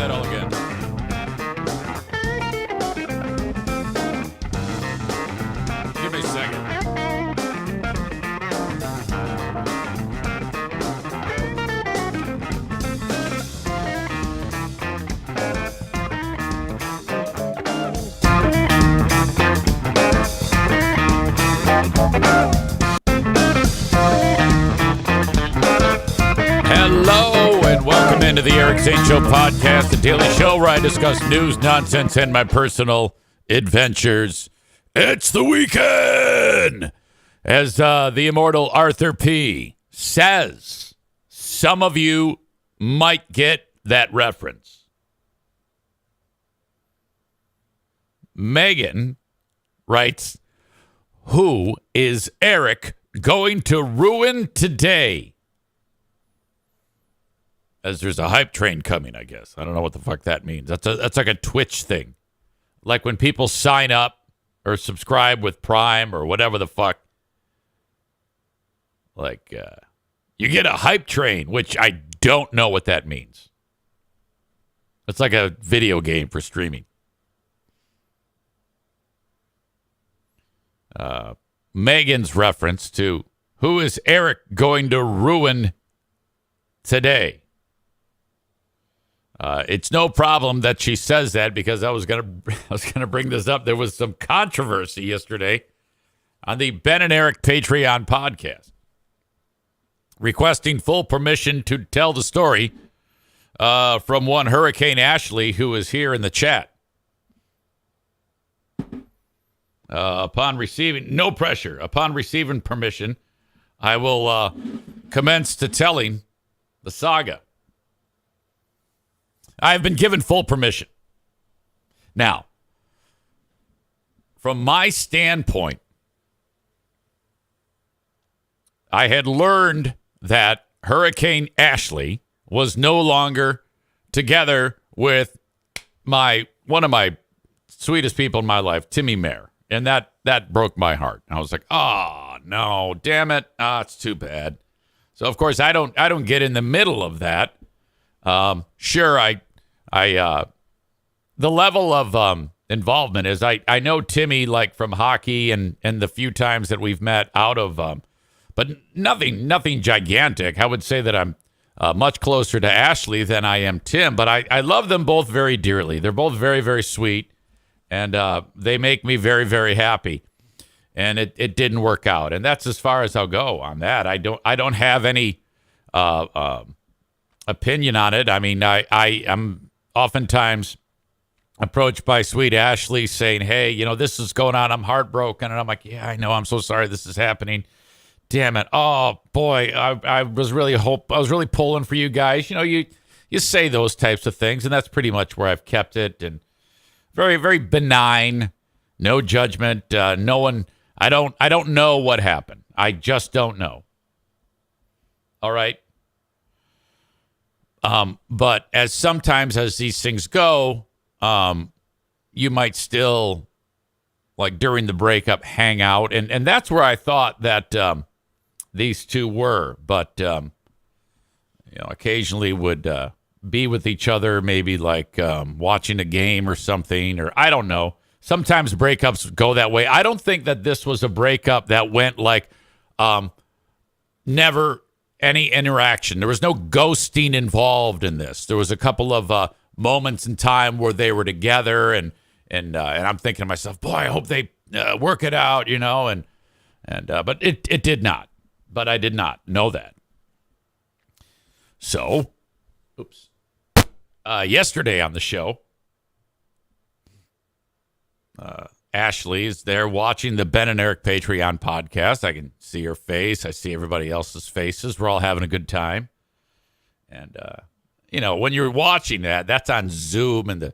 that all again. Give me a second. Hello and welcome into the Eric St. Show podcast, the daily show where I discuss news, nonsense, and my personal adventures. It's the weekend! As the immortal Arthur P. says, some of you might get that reference. Megan writes, who is Eric going to ruin today? As there's a hype train coming, I guess. I don't know what the fuck that means. That's like a Twitch thing. Like when people sign up or subscribe with Prime or whatever the fuck. Like, you get a hype train, which I don't know what that means. It's like a video game for streaming. Megan's reference to who is Eric going to ruin today? It's no problem that she says that because I was gonna bring this up. There was some controversy yesterday on the Ben and Eric Patreon podcast, requesting full permission to tell the story from one Hurricane Ashley, who is here in the chat. Upon receiving permission, I will commence to telling the saga. I have been given full permission. Now, from my standpoint, I had learned that Hurricane Ashley was no longer together with one of my sweetest people in my life, Timmy Mayer. And that broke my heart. I was like, oh, no, damn it. It's too bad. So, of course, I don't get in the middle of that. Sure, the level of involvement is I know Timmy like from hockey and the few times that we've met out of but nothing gigantic. I would say that I'm much closer to Ashley than I am Tim, but I love them both very dearly. They're both very, very sweet, and they make me very, very happy. And it didn't work out, and that's as far as I'll go on that. I don't have any opinion on it. I mean, I am oftentimes approached by sweet Ashley saying, hey, this is going on. I'm heartbroken. And I'm like, yeah, I know. I'm so sorry this is happening. Damn it. Oh, boy. I was really pulling for you guys. You say those types of things, and that's pretty much where I've kept it. And very, very benign. No judgment. No one. I don't know what happened. I just don't know. All right. But sometimes as these things go, you might still, like during the breakup, hang out. And that's where I thought that these two were. But, occasionally would be with each other, maybe like watching a game or something, or I don't know. Sometimes breakups go that way. I don't think that this was a breakup that went like never any interaction. There was no ghosting involved in this. There was a couple of moments in time where they were together, and I'm thinking to myself, boy, I hope they work it out, but it did not. But I did not know that. So, yesterday on the show, Ashley is there watching the Ben and Eric Patreon podcast. I can see her face. I see everybody else's faces. We're all having a good time. And, when you're watching that's on Zoom, and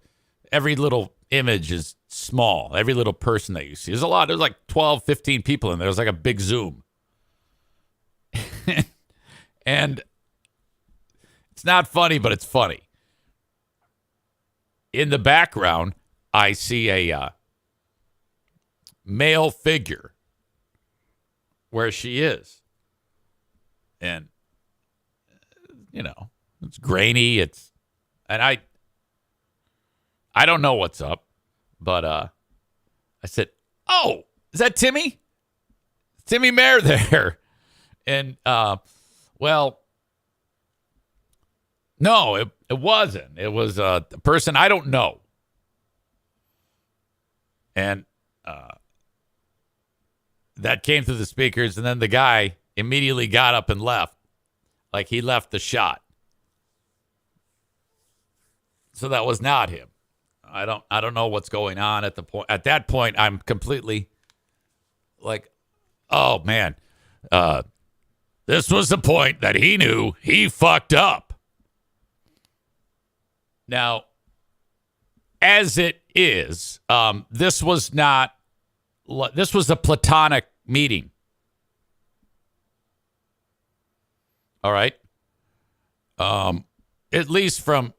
every little image is small. Every little person that you see. There's like 12, 15 people in there. There's like a big Zoom. And it's not funny, but it's funny. In the background, I see a male figure where she is. And, it's grainy. And I don't know what's up, but I said, "Oh, is that Timmy? Timmy Mayer there?" And well, no, it wasn't. It was a person I don't know. And that came through the speakers, and then the guy immediately got up and left, like he left the shot. So that was not him. I don't know what's going on at the point. At that point, I'm completely like, oh man, this was the point that he knew he fucked up. Now, as it is, this was a platonic meeting. All right. At least from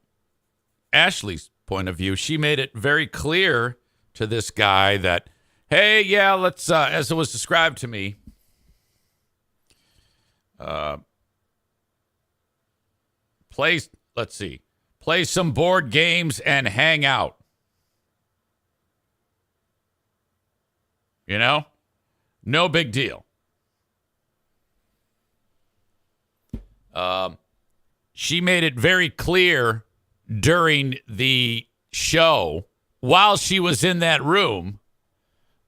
Ashley's point of view, she made it very clear to this guy that, hey, yeah, let's, as it was described to me, play some board games and hang out. You know, no big deal. She made it very clear during the show, while she was in that room,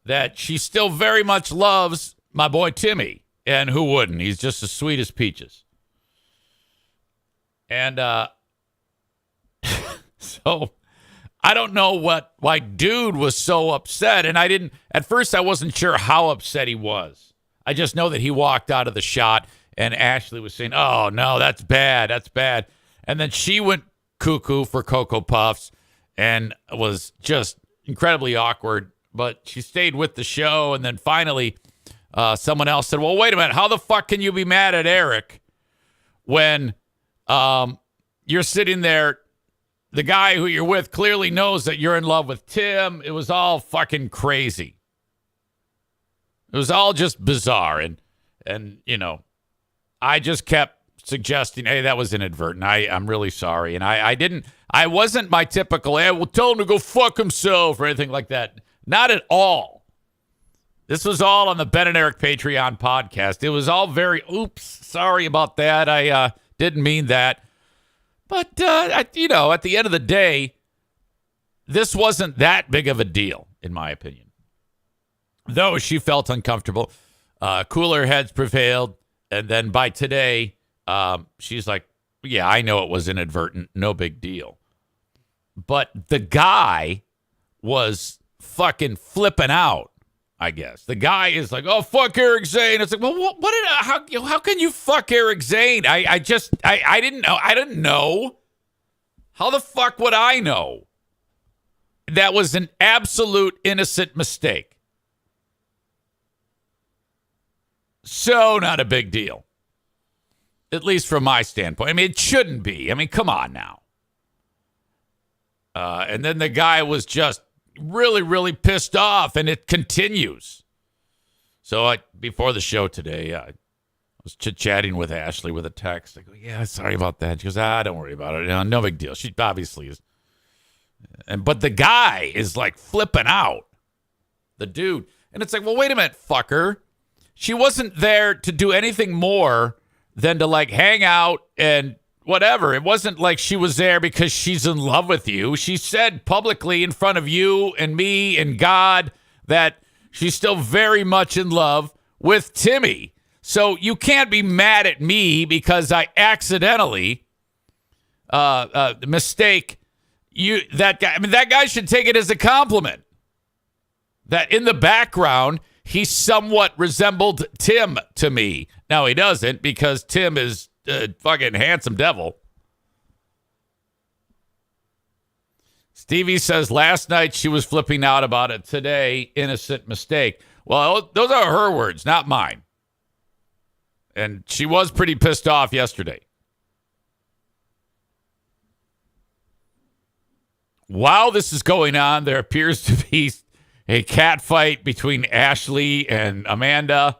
that she still very much loves my boy Timmy. And who wouldn't? He's just as sweet as peaches. And so I don't know why dude was so upset. And at first I wasn't sure how upset he was. I just know that he walked out of the shot and Ashley was saying, oh no, that's bad. That's bad. And then she went cuckoo for Cocoa Puffs and was just incredibly awkward, but she stayed with the show. And then finally someone else said, well, wait a minute. How the fuck can you be mad at Eric when you're sitting there? The guy who you're with clearly knows that you're in love with Tim. It was all fucking crazy. It was all just bizarre. And you know, I just kept suggesting, hey, that was inadvertent. I'm really sorry. And I wasn't my typical, hey, well, tell him to go fuck himself or anything like that. Not at all. This was all on the Ben and Eric Patreon podcast. It was all very, oops, sorry about that. I didn't mean that. But, at the end of the day, this wasn't that big of a deal, in my opinion. Though she felt uncomfortable, cooler heads prevailed. And then by today, she's like, yeah, I know it was inadvertent. No big deal. But the guy was fucking flipping out, I guess. The guy is like, oh, fuck Eric Zane. It's like, well, how can you fuck Eric Zane? I didn't know. I didn't know. How the fuck would I know? That was an absolute innocent mistake. So not a big deal. At least from my standpoint. I mean, it shouldn't be. I mean, come on now. And then the guy was just really, really pissed off, and it continues. So before the show today, I was chit-chatting with Ashley with a text. I go, yeah, sorry about that. She goes, don't worry about it. No big deal. She obviously is. But the guy is like flipping out. The dude. And it's like, well, wait a minute, fucker. She wasn't there to do anything more than to like hang out and whatever. It wasn't like she was there because she's in love with you. She said publicly in front of you and me and God that she's still very much in love with Timmy. So you can't be mad at me because I accidentally mistake that guy. I mean, that guy should take it as a compliment. That in the background, he somewhat resembled Tim to me. Now, he doesn't because Tim is a fucking handsome devil. Stevie says last night she was flipping out about it. Today, innocent mistake. Well, those are her words, not mine. And she was pretty pissed off yesterday. While this is going on, there appears to be a cat fight between Ashley and Amanda.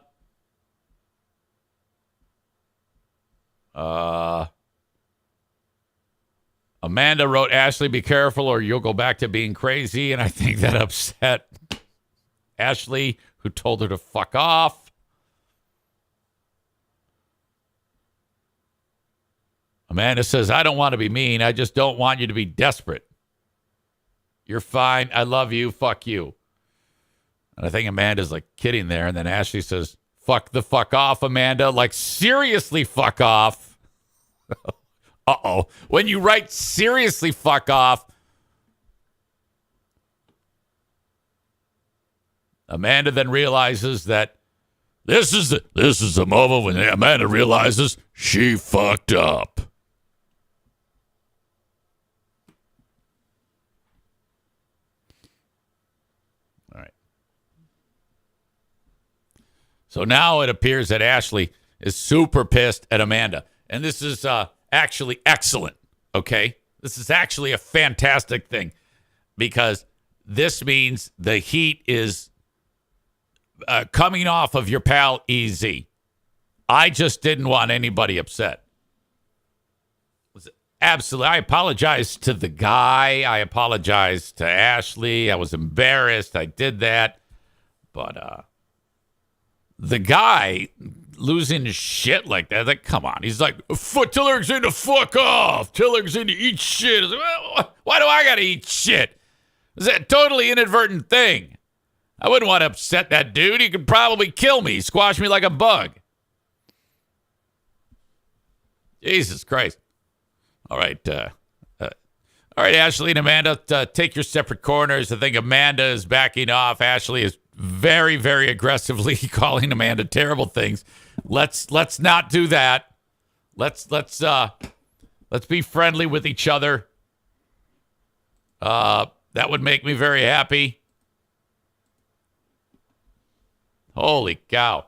Amanda wrote, Ashley, be careful or you'll go back to being crazy. And I think that upset Ashley, who told her to fuck off. Amanda says, I don't want to be mean. I just don't want you to be desperate. You're fine. I love you. Fuck you. And I think Amanda's like kidding there. And then Ashley says, fuck the fuck off, Amanda. Like, seriously, fuck off. Uh-oh. When you write seriously fuck off, Amanda then realizes that this is the moment when Amanda realizes she fucked up. All right. So now it appears that Ashley is super pissed at Amanda. And this is actually excellent, okay? This is actually a fantastic thing because this means the heat is coming off of your pal EZ. I just didn't want anybody upset. Absolutely. I apologize to the guy. I apologize to Ashley. I was embarrassed. I did that. But the guy losing his shit like that, like, come on. He's like, tell Alexander to fuck off. Tell Alexander to eat shit. Like, well, why do I got to eat shit? It's a totally inadvertent thing. I wouldn't want to upset that dude. He could probably kill me, squash me like a bug. Jesus Christ. All right. All right, Ashley and Amanda, take your separate corners. I think Amanda is backing off. Ashley is very, very aggressively calling Amanda terrible things. Let's not do that. Let's be friendly with each other. That would make me very happy. Holy cow.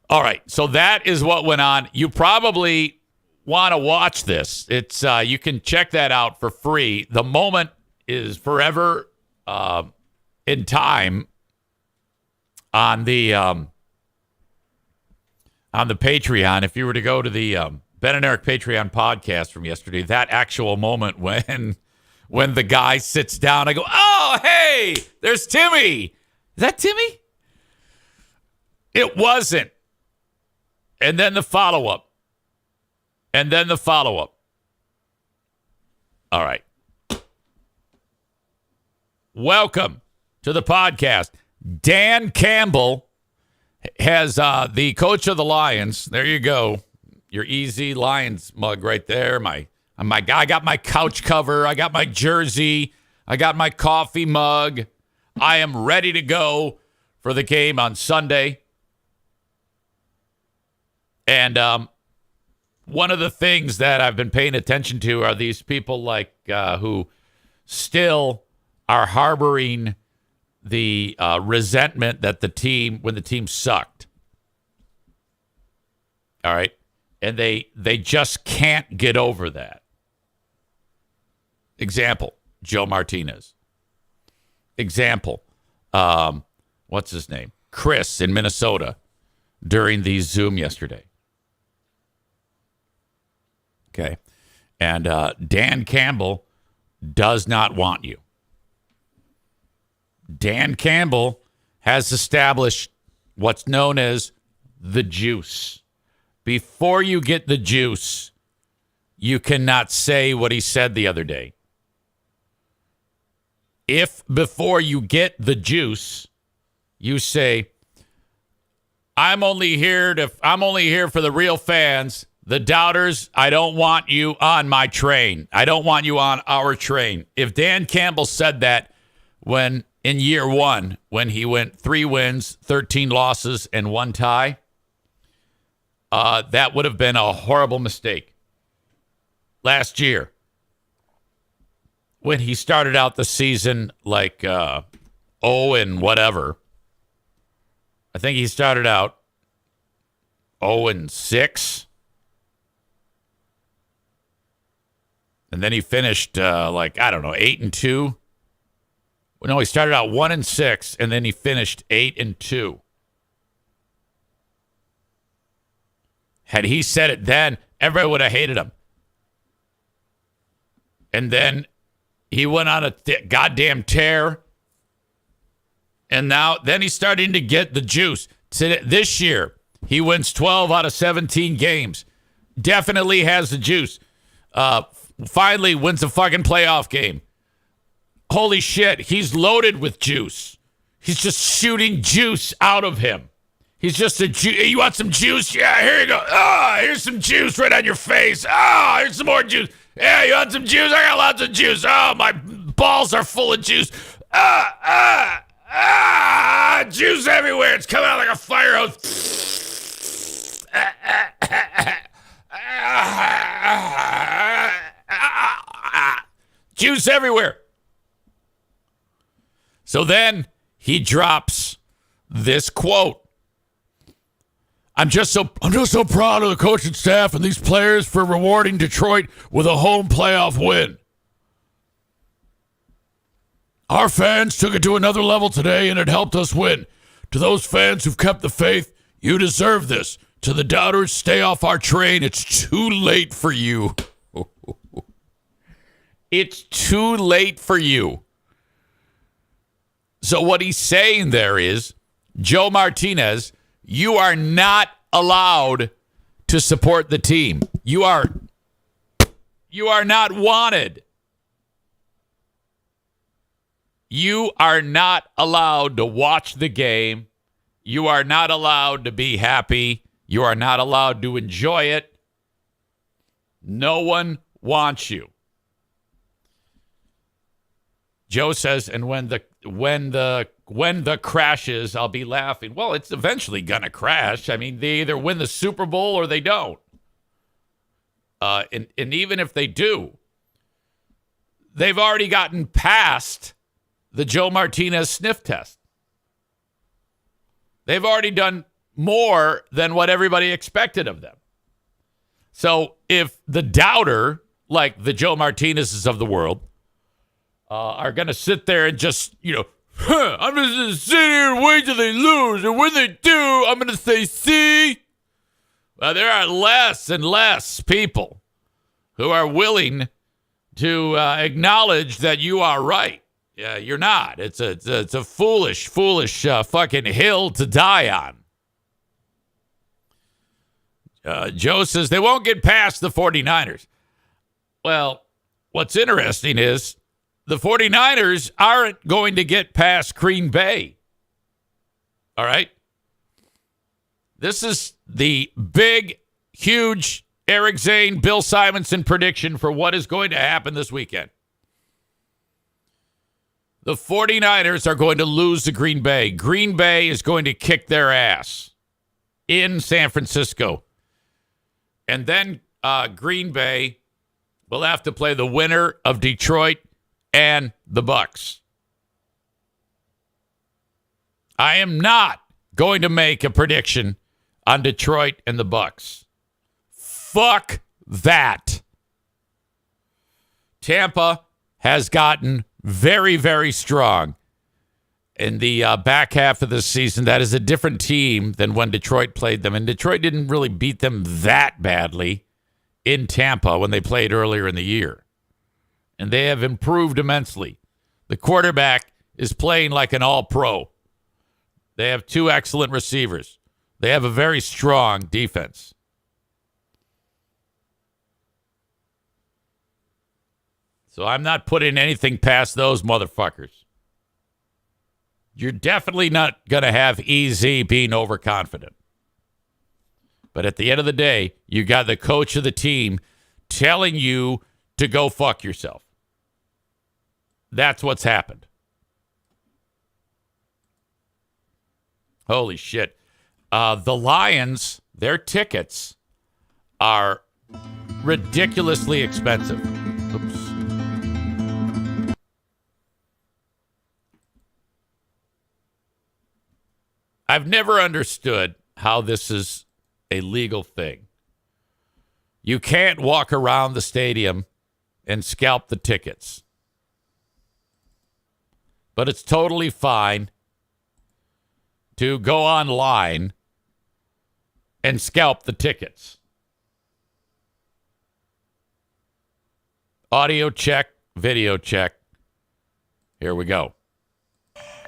All right, so that is what went on. You probably want to watch this. It's you can check that out for free. The moment is forever in time on the Patreon. If you were to go to the Ben and Eric Patreon podcast from yesterday, that actual moment when the guy sits down, I go, oh, hey, there's Timmy. Is that Timmy? It wasn't. And then the follow-up. And then the follow-up. All right. Welcome to the podcast. Dan Campbell has the coach of the Lions. There you go. Your EZ Lions mug right there. I got my couch cover. I got my jersey. I got my coffee mug. I am ready to go for the game on Sunday. And one of the things that I've been paying attention to are these people like who still are harboring the resentment that when the team sucked. All right. And they just can't get over that. Example, Joe Martinez. Example, what's his name? Chris in Minnesota during the Zoom yesterday. Okay. And Dan Campbell does not want you. Dan Campbell has established what's known as the juice. Before you get the juice, you cannot say what he said the other day. If before you get the juice, you say, I'm only here for the real fans. The doubters, I don't want you on my train. I don't want you on our train. If Dan Campbell said that when in year one, when he went 3 wins, 13 losses, and 1 tie, that would have been a horrible mistake. Last year, when he started out the season like 0 and whatever, I think he started out 0 and 6. And then he finished 8 and 2. No, he started out 1 and 6, and then he finished 8 and 2. Had he said it then, everybody would have hated him. And then he went on a goddamn tear. And then he's starting to get the juice. This year, he wins 12 out of 17 games. Definitely has the juice. Finally wins a fucking playoff game. Holy shit, he's loaded with juice. He's just shooting juice out of him. He's just a juice. You want some juice? Yeah, here you go. Here's some juice right on your face. Here's some more juice. Yeah, you want some juice? I got lots of juice. Oh, my balls are full of juice. Juice everywhere. It's coming out like a fire hose. Juice everywhere. So then he drops this quote. I'm just so proud of the coaching staff and these players for rewarding Detroit with a home playoff win. Our fans took it to another level today, and it helped us win. To those fans who've kept the faith, you deserve this. To the doubters, stay off our train. It's too late for you. It's too late for you. So what he's saying there is, Joe Martinez, you are not allowed to support the team. You are not wanted. You are not allowed to watch the game. You are not allowed to be happy. You are not allowed to enjoy it. No one wants you. Joe says, and when the crashes, I'll be laughing. Well, it's eventually gonna crash. I mean, they either win the Super Bowl or they don't. And even if they do, they've already gotten past the Joe Martinez sniff test. They've already done more than what everybody expected of them. So if the doubter, like the Joe Martinez's of the world, are going to sit there and just, I'm just going to sit here and wait till they lose. And when they do, I'm going to say, see? Well, there are less and less people who are willing to acknowledge that you are right. Yeah, you're not. It's a foolish fucking hill to die on. Joe says they won't get past the 49ers. Well, what's interesting is the 49ers aren't going to get past Green Bay. All right? This is the big, huge Eric Zane, Bill Simonson prediction for what is going to happen this weekend. The 49ers are going to lose to Green Bay. Green Bay is going to kick their ass in San Francisco. And then Green Bay will have to play the winner of Detroit and the Bucks. I am not going to make a prediction on Detroit and the Bucks. Fuck that. Tampa has gotten very, very strong in the back half of the season. That is a different team than when Detroit played them. And Detroit didn't really beat them that badly in Tampa when they played earlier in the year. And they have improved immensely. The quarterback is playing like an all-pro. They have two excellent receivers. They have a very strong defense. So I'm not putting anything past those motherfuckers. You're definitely not going to have EZ being overconfident. But at the end of the day, you got the coach of the team telling you to go fuck yourself. That's what's happened. Holy shit. The Lions, their tickets are ridiculously expensive. Oops. I've never understood how this is a legal thing. You can't walk around the stadium and scalp the tickets. But it's totally fine to go online and scalp the tickets. Audio check, video check. Here we go.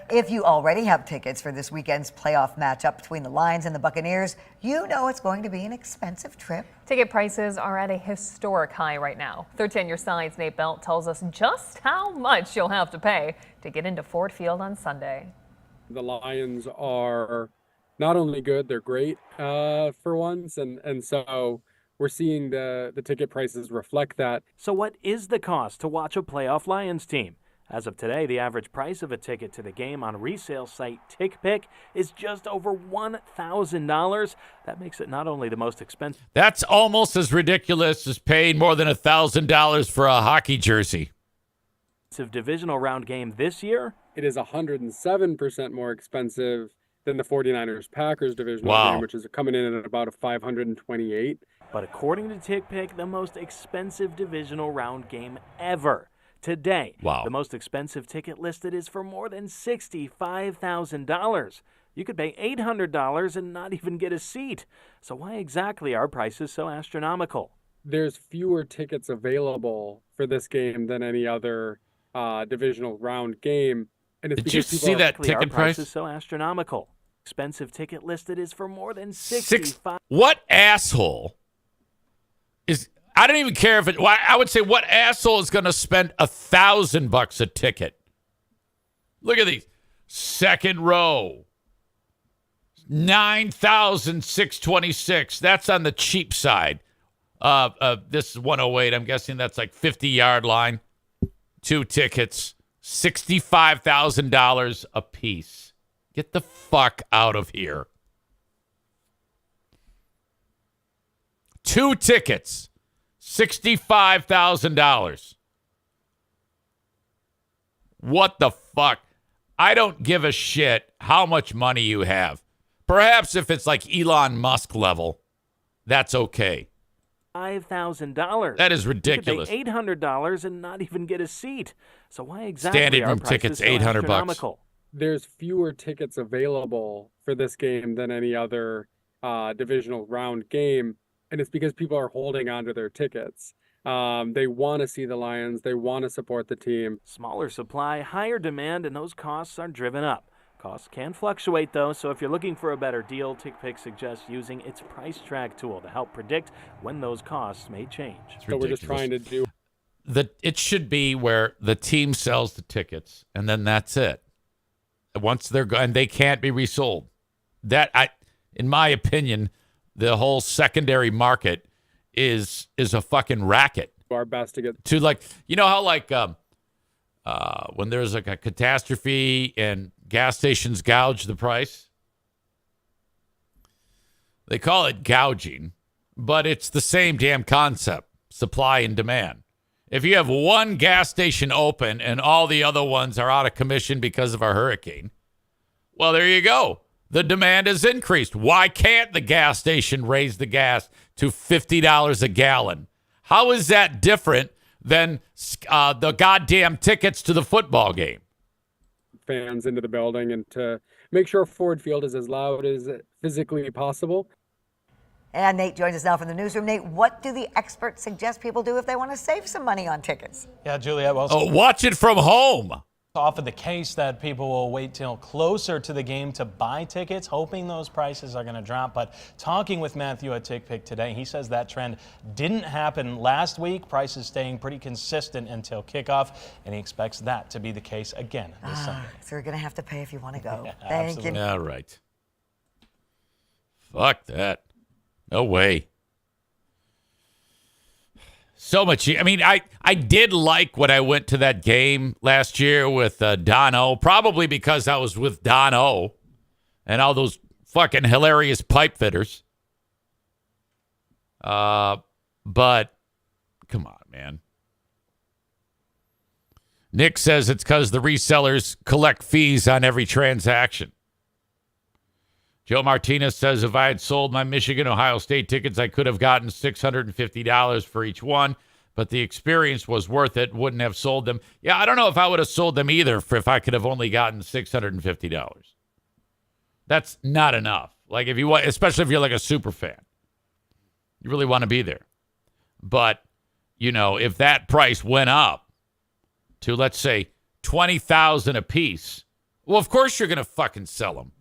If you already have tickets for this weekend's playoff matchup between the Lions and the Buccaneers, you know it's going to be an expensive trip. Ticket prices are at a historic high right now. 13 Your Side's Nate Belt tells us just how much you'll have to pay to get into Ford Field on Sunday. The Lions are not only good, they're great for once, and so we're seeing the ticket prices reflect that. So what is the cost to watch a playoff Lions team? As of today, the average price of a ticket to the game on resale site TickPick is just over $1,000. That makes it not only the most expensive. That's almost as ridiculous as paying more than $1,000 for a hockey jersey. Divisional round game this year. It is 107% more expensive than the 49ers-Packers divisional game, which is coming in at about a 528. But according to TickPick, the most expensive divisional round game ever. Today, the most expensive ticket listed is for more than $65,000. You could pay $800 and not even get a seat. So why exactly are prices so astronomical? There's fewer tickets available for this game than any other divisional round game. And it's Did you see that ticket price? Is so astronomical. Expensive ticket listed is for more than $65,000. What asshole is... I don't even care if it... I would say, what asshole is going to spend $1,000 a ticket? Look at these. Second row. $9,626. That's on the cheap side. This is 108. I'm guessing that's like 50-yard line. 2 tickets. $65,000 a piece. Get the fuck out of here. 2 tickets. $65,000. What the fuck? I don't give a shit how much money you have. Perhaps if it's like Elon Musk level, that's okay. $5,000. That is ridiculous. You could pay $800 and not even get a seat. So why exactly standing room are prices tickets so $800? There's fewer tickets available for this game than any other divisional round game. And it's because people are holding on to their tickets. They want to see the Lions. They want to support the team. Smaller supply, higher demand, and those costs are driven up. Costs can fluctuate, though, so if you're looking for a better deal, TickPick suggests using its price track tool to help predict when those costs may change. So we're just trying to do... It should be where the team sells the tickets, and then that's it. Once they're gone, they can't be resold. In my opinion... The whole secondary market is a fucking racket. Our best to get to, like, you know how like when there's like a catastrophe and gas stations gouge the price. They call it gouging, but it's the same damn concept: supply and demand. If you have one gas station open and all the other ones are out of commission because of a hurricane, well, there you go. The demand has increased. Why can't the gas station raise the gas to $50 a gallon? How is that different than the goddamn tickets to the football game? Fans into the building and to make sure Ford Field is as loud as physically possible. And Nate joins us now from the newsroom. Nate, what do the experts suggest people do if they want to save some money on tickets? Yeah, Juliet. Well, watch it from home. Often the case that people will wait till closer to the game to buy tickets, hoping those prices are going to drop. But talking with Matthew at TickPick today, he says that trend didn't happen last week. Prices staying pretty consistent until kickoff, and he expects that to be the case again this Sunday. So you're going to have to pay if you want to go. Yeah, Thank you. All right. Fuck that. No way. So much. I mean, I did like when I went to that game last year with Don O, probably because I was with Don O and all those fucking hilarious pipe fitters. But come on, man. Nick says it's because the resellers collect fees on every transaction. Joe Martinez says if I had sold my Michigan, Ohio State tickets, I could have gotten $650 for each one, but the experience was worth it. Wouldn't have sold them. Yeah, I don't know if I would have sold them either if I could have only gotten $650. That's not enough. Like if you want, especially if you're like a super fan, you really want to be there. But if that price went up to, let's say, $20,000 a piece, well, of course you're going to fucking sell them.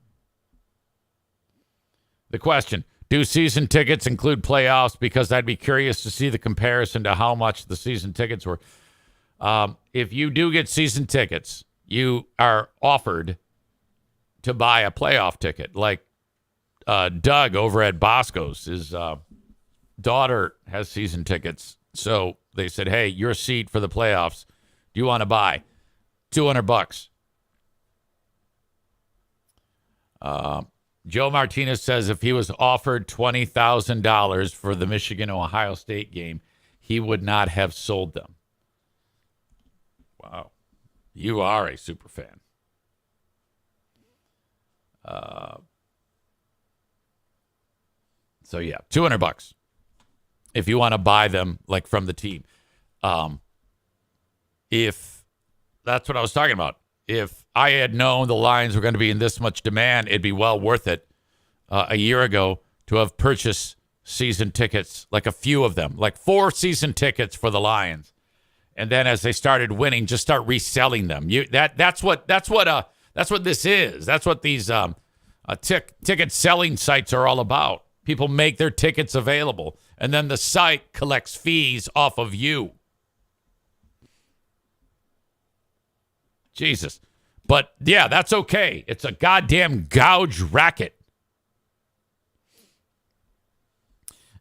The question, do season tickets include playoffs? Because I'd be curious to see the comparison to how much the season tickets were. If you do get season tickets, you are offered to buy a playoff ticket. Like Doug over at Bosco's, his daughter has season tickets. So they said, hey, your seat for the playoffs, do you want to buy? $200. Joe Martinez says if he was offered $20,000 for the Michigan-Ohio State game, he would not have sold them. Wow. You are a super fan. So, yeah, $200 if you want to buy them, like, from the team. If that's what I was talking about. If I had known the Lions were going to be in this much demand, it'd be well worth it a year ago to have purchased season tickets, like a few of them, like 4 season tickets for the Lions. And then as they started winning, just start reselling them. That's what this is. That's what these ticket selling sites are all about. People make their tickets available, and then the site collects fees off of you. Jesus. But, yeah, that's okay. It's a goddamn gouge racket.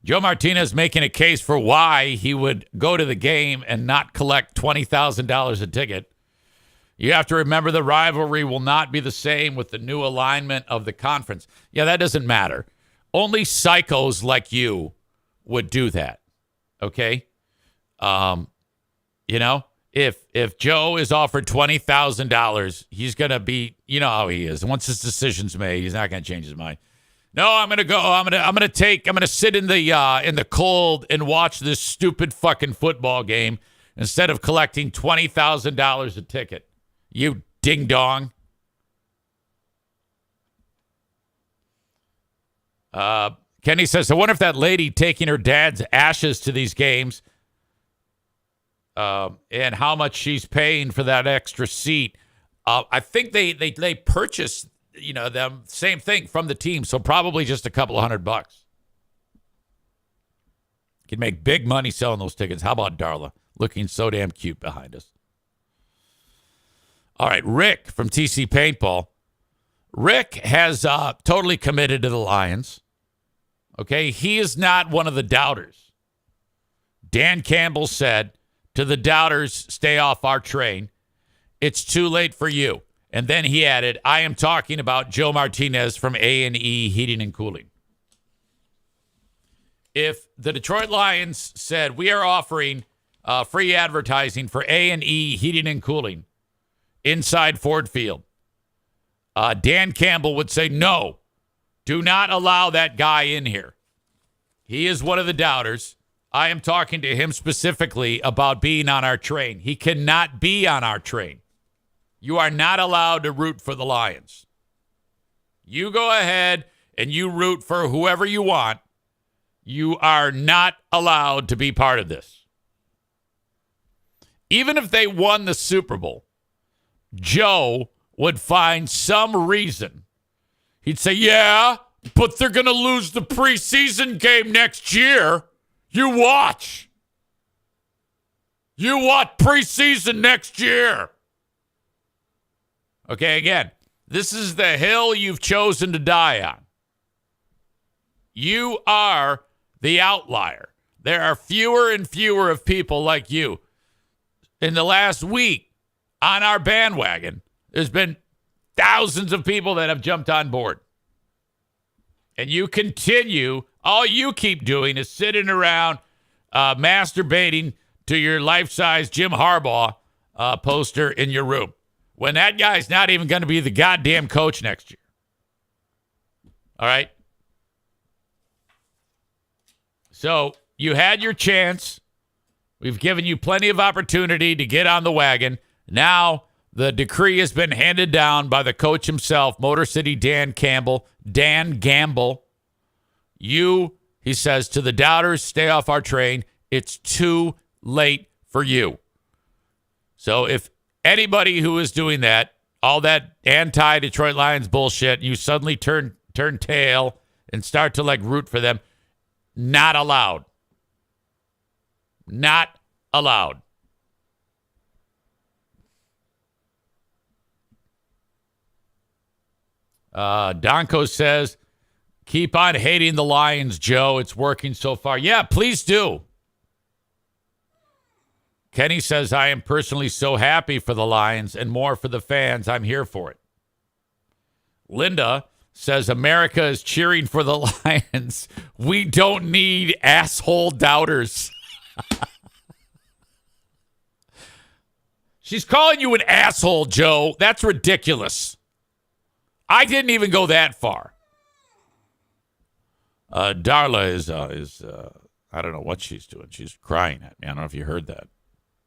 Joe Martinez making a case for why he would go to the game and not collect $20,000 a ticket. You have to remember the rivalry will not be the same with the new alignment of the conference. Yeah, that doesn't matter. Only psychos like you would do that. Okay? If Joe is offered $20,000, he's going to be, you know how he is. Once his decision's made, he's not going to change his mind. No, I'm going to go. I'm going to sit in the cold and watch this stupid fucking football game instead of collecting $20,000 a ticket. You ding dong. Kenny says, I wonder if that lady taking her dad's ashes to these games and how much she's paying for that extra seat. I think they purchased, them same thing from the team, so probably just a couple of $100. Can make big money selling those tickets. How about Darla looking so damn cute behind us? All right, Rick from TC Paintball. Rick has totally committed to the Lions. Okay, he is not one of the doubters. Dan Campbell said to the doubters, stay off our train. It's too late for you. And then he added, I am talking about Joe Martinez from A&E Heating and Cooling. If the Detroit Lions said, we are offering free advertising for A&E Heating and Cooling inside Ford Field, Dan Campbell would say, no, do not allow that guy in here. He is one of the doubters. I am talking to him specifically about being on our train. He cannot be on our train. You are not allowed to root for the Lions. You go ahead and you root for whoever you want. You are not allowed to be part of this. Even if they won the Super Bowl, Joe would find some reason. He'd say, yeah, but they're going to lose the preseason game next year. You watch. You watch preseason next year. Okay, again, this is the hill you've chosen to die on. You are the outlier. There are fewer and fewer of people like you. In the last week, on our bandwagon, there's been thousands of people that have jumped on board. And you continue, all you keep doing is sitting around masturbating to your life-size Jim Harbaugh poster in your room, when that guy's not even going to be the goddamn coach next year. All right? So you had your chance. We've given you plenty of opportunity to get on the wagon. Now the decree has been handed down by the coach himself, Motor City Dan Gamble. You, he says, to the doubters, stay off our train. It's too late for you. So if anybody who is doing that, all that anti-Detroit Lions bullshit, you suddenly turn tail and start to like root for them, not allowed. Not allowed. Donko says, keep on hating the Lions, Joe. It's working so far. Yeah, please do. Kenny says, I am personally so happy for the Lions and more for the fans. I'm here for it. Linda says, America is cheering for the Lions. We don't need asshole doubters. She's calling you an asshole, Joe. That's ridiculous. I didn't even go that far. Darla is I don't know what she's doing. She's crying at me. I don't know if you heard that.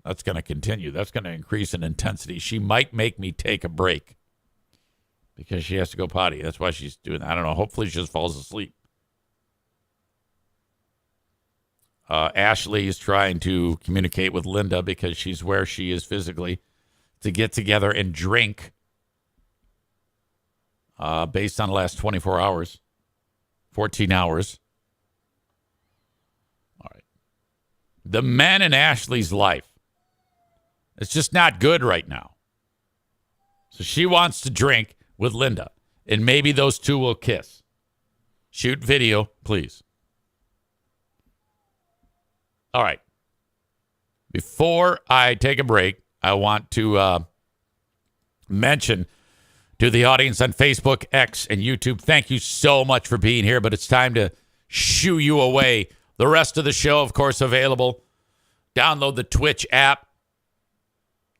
That's going to continue. That's going to increase in intensity. She might make me take a break because she has to go potty. That's why she's doing that. I don't know. Hopefully she just falls asleep. Ashley is trying to communicate with Linda because she's where she is physically to get together and drink based on the last 24 hours, 14 hours. All right. The men in Ashley's life, it's just not good right now. So she wants to drink with Linda, and maybe those two will kiss. Shoot video, please. All right. Before I take a break, I want to mention to the audience on Facebook, X, and YouTube, thank you so much for being here, but it's time to shoo you away. The rest of the show, of course, available. Download the Twitch app.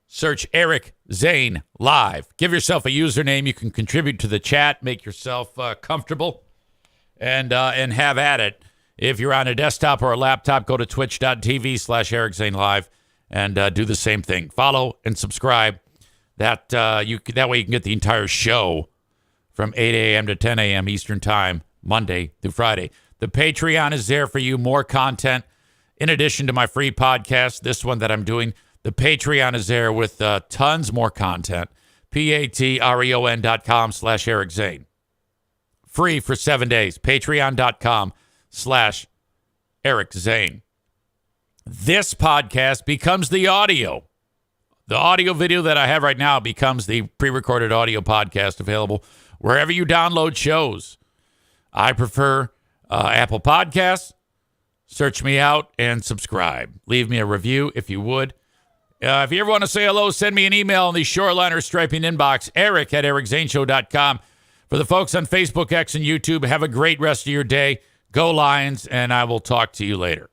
Search Eric Zane Live. Give yourself a username. You can contribute to the chat, make yourself comfortable, and have at it. If you're on a desktop or a laptop, go to twitch.tv/Eric Zane Live and do the same thing. Follow and subscribe. That way you can get the entire show from 8 a.m. to 10 a.m. Eastern Time, Monday through Friday. The Patreon is there for you. More content. In addition to my free podcast, this one that I'm doing, the Patreon is there with tons more content. patreon.com/Eric Zane. Free for 7 days. Patreon.com/Eric Zane. This podcast becomes the audio. The audio video that I have right now becomes the pre-recorded audio podcast available wherever you download shows. I prefer Apple Podcasts. Search me out and subscribe. Leave me a review if you would. If you ever want to say hello, send me an email in the Shoreliner Striping inbox, eric@ericzaneshow.com. For the folks on Facebook, X, and YouTube, have a great rest of your day. Go Lions, and I will talk to you later.